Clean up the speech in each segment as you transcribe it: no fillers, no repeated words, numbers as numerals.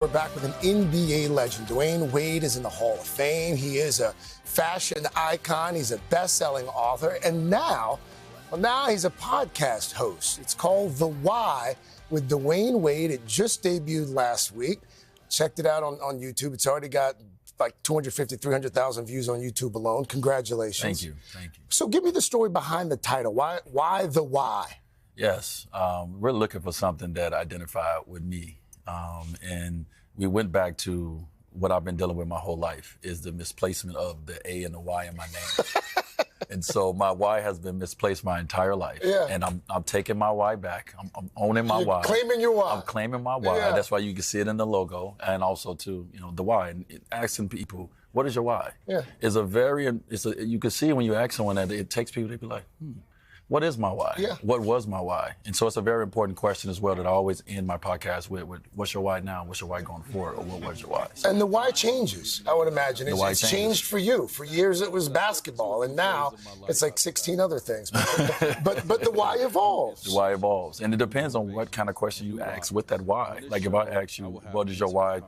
We're back with an NBA legend. Dwyane Wade is in the Hall of Fame. He is a fashion icon. He's a best-selling author. And now he's a podcast host. It's called The Why with Dwyane Wade. It just debuted last week. Checked it out on YouTube. It's already got like 250, 300,000 views on YouTube alone. Congratulations. Thank you. So give me the story behind the title. Why The Why? Yes, we're looking for something that identified with me. And we went back to what I've been dealing with my whole life, is the misplacement of the A and the Y in my name. And so my Y has been misplaced my entire life. Yeah. And I'm taking my Y back. I'm owning my Y. Claiming your Y. I'm claiming my Y. Yeah. That's why you can see it in the logo, and also too, the Y. And asking people, what is your why? Yeah. You can see when you ask someone that, it takes people to be like, what is my why? Yeah. What was my why? And so it's a very important question as well that I always end my podcast with what's your why now? What's your why going forward? Or what was your why? So, and the why changes, I would imagine. It's changed for you. For years it was basketball, and now it's like 16 other things. But the why evolves. The why evolves. And it depends on what kind of question you ask with that why. Like if I ask you, what is your why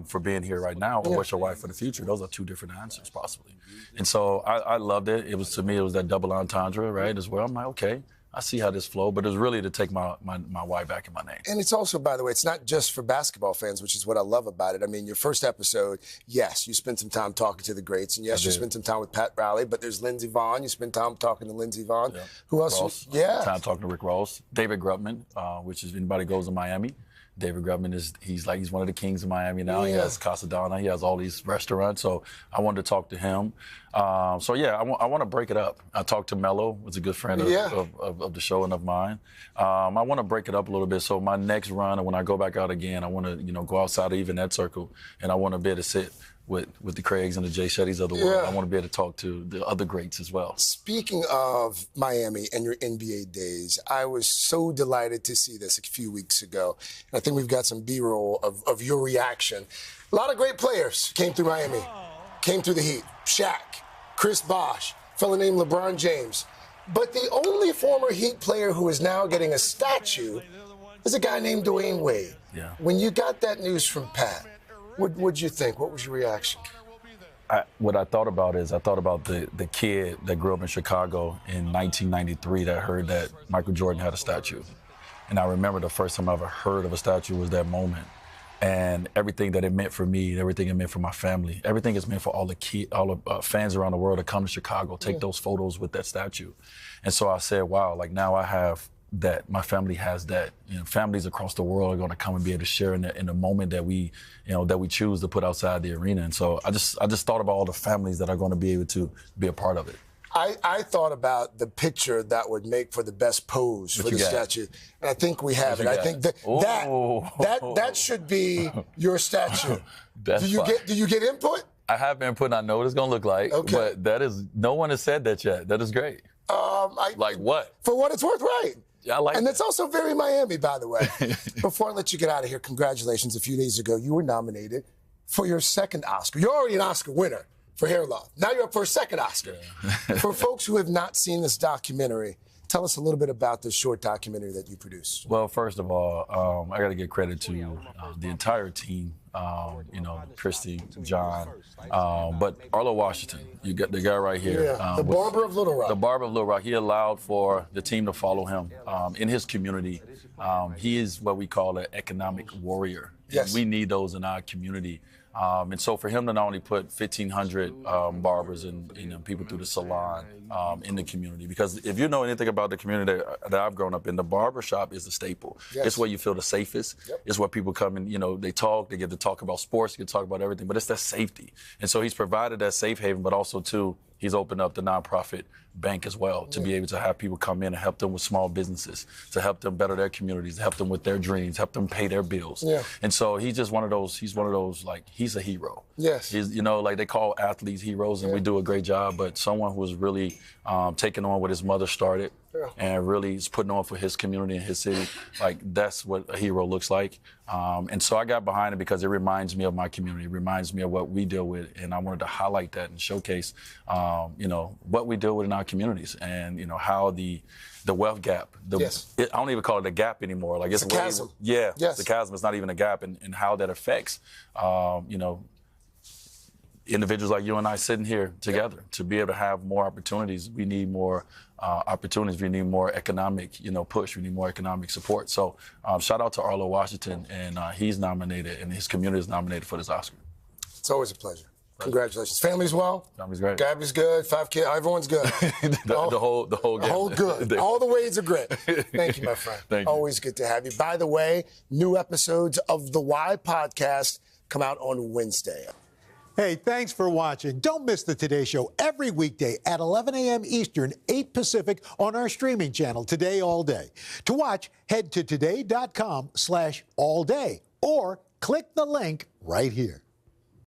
for being here right now, or what's your why for the future? Those are two different answers possibly. And so I loved it. To me, it was that double entendre, right, as well. I'm like, okay, I see how this flowed, but it's really to take my why back in my name. And it's also, by the way, it's not just for basketball fans, which is what I love about it. I mean, your first episode, yes, you spent some time talking to the greats, and yes, you spent some time with Pat Riley, but there's Lindsey Vonn. You spent time talking to Lindsey Vonn. Yeah. Who else? Ross, yeah. Time talking to Rick Ross. David Grutman, which is anybody goes to Miami. David Grutman he's one of the kings of Miami now. Yeah. He has Casa Donna. He has all these restaurants. So I wanted to talk to him. I want to break it up. I talked to Mello, who's a good friend of the show and of mine. I want to break it up a little bit. So my next run, and when I go back out again, I want to go outside of even that circle, and I want to be able to sit with the Craigs and the Jay Shettys of the world. I want to be able to talk to the other greats as well. Speaking of Miami and your NBA days, I was so delighted to see this a few weeks ago. And I think we've got some B-roll of your reaction. A lot of great players came through Miami, came through the Heat. Shaq, Chris Bosh, a fellow named LeBron James. But the only former Heat player who is now getting a statue is a guy named Dwyane Wade. Yeah. When you got that news from Pat, what'd you think? What was your reaction? What I thought about the kid that grew up in Chicago in 1993 that heard that Michael Jordan had a statue. And I remember the first time I ever heard of a statue was that moment. And everything that it meant for me, everything it meant for my family, everything it's meant for all the fans around the world to come to Chicago, take those photos with that statue. And so I said, wow, like now I have that. My family has that. Families across the world are going to come and be able to share in the moment that we choose to put outside the arena. And so I just thought about all the families that are going to be able to be a part of it. I thought about the picture that would make for the best pose for the statue. And I think we have it. I think that should be your statue. Do you get input? I have input. I know what it's going to look like. Okay. But no one has said that yet. That is great. Like what? For what it's worth, right. Yeah, I like and that. it's also very Miami, by the way. Before I let you get out of here, congratulations. A few days ago, you were nominated for your second Oscar. You're already an Oscar winner for Hair Love. Now you're up for a second Oscar. Yeah. For folks who have not seen this documentary, tell us a little bit about this short documentary that you produced. Well, first of all, I got to give credit to the entire team. Christy, John, but Arlo Washington, you got the guy right here. The Barber of Little Rock. The Barber of Little Rock. He allowed for the team to follow him in his community. He is what we call an economic warrior. Yes. We need those in our community. And so for him to not only put 1,500 barbers and people through the salon in the community, because if you know anything about the community that I've grown up in, the barber shop is the staple. Yes. It's where you feel the safest. Yep. It's where people come and, they talk, they get to talk about sports, they get to talk about everything, but it's that safety. And so he's provided that safe haven, but also, too, he's opened up the nonprofit bank as well to be able to have people come in and help them with small businesses, to help them better their communities, help them with their dreams, help them pay their bills. Yeah. And so he's just one of those, like, he's a hero. Yes. He's, like they call athletes heroes, and we do a great job, but someone who is really taking on what his mother started and really is putting on for his community and his city, like that's what a hero looks like. And so I got behind it because it reminds me of my community. It reminds me of what we deal with, and I wanted to highlight that and showcase what we deal with in our communities, and how the wealth gap. Yes. I don't even call it a gap anymore. Like it's a chasm. Yeah, yes. It's a chasm. It's not even a gap, and how that affects, individuals like you and I sitting here together. To be able to have more opportunities, we need more opportunities. We need more economic, push. We need more economic support. So shout out to Arlo Washington, and he's nominated, and his community is nominated for this Oscar. It's always a pleasure. Congratulations. Family's well? Family's great. Gabby's good. 5 kids. Everyone's good. the whole good. All the Wades are great. Thank you, my friend. Thank you. Always good to have you. By the way, new episodes of the Why podcast come out on Wednesday. Hey, thanks for watching. Don't miss the Today Show every weekday at 11 a.m. Eastern, 8 Pacific on our streaming channel, Today All Day. To watch, head to today.com/allday or click the link right here.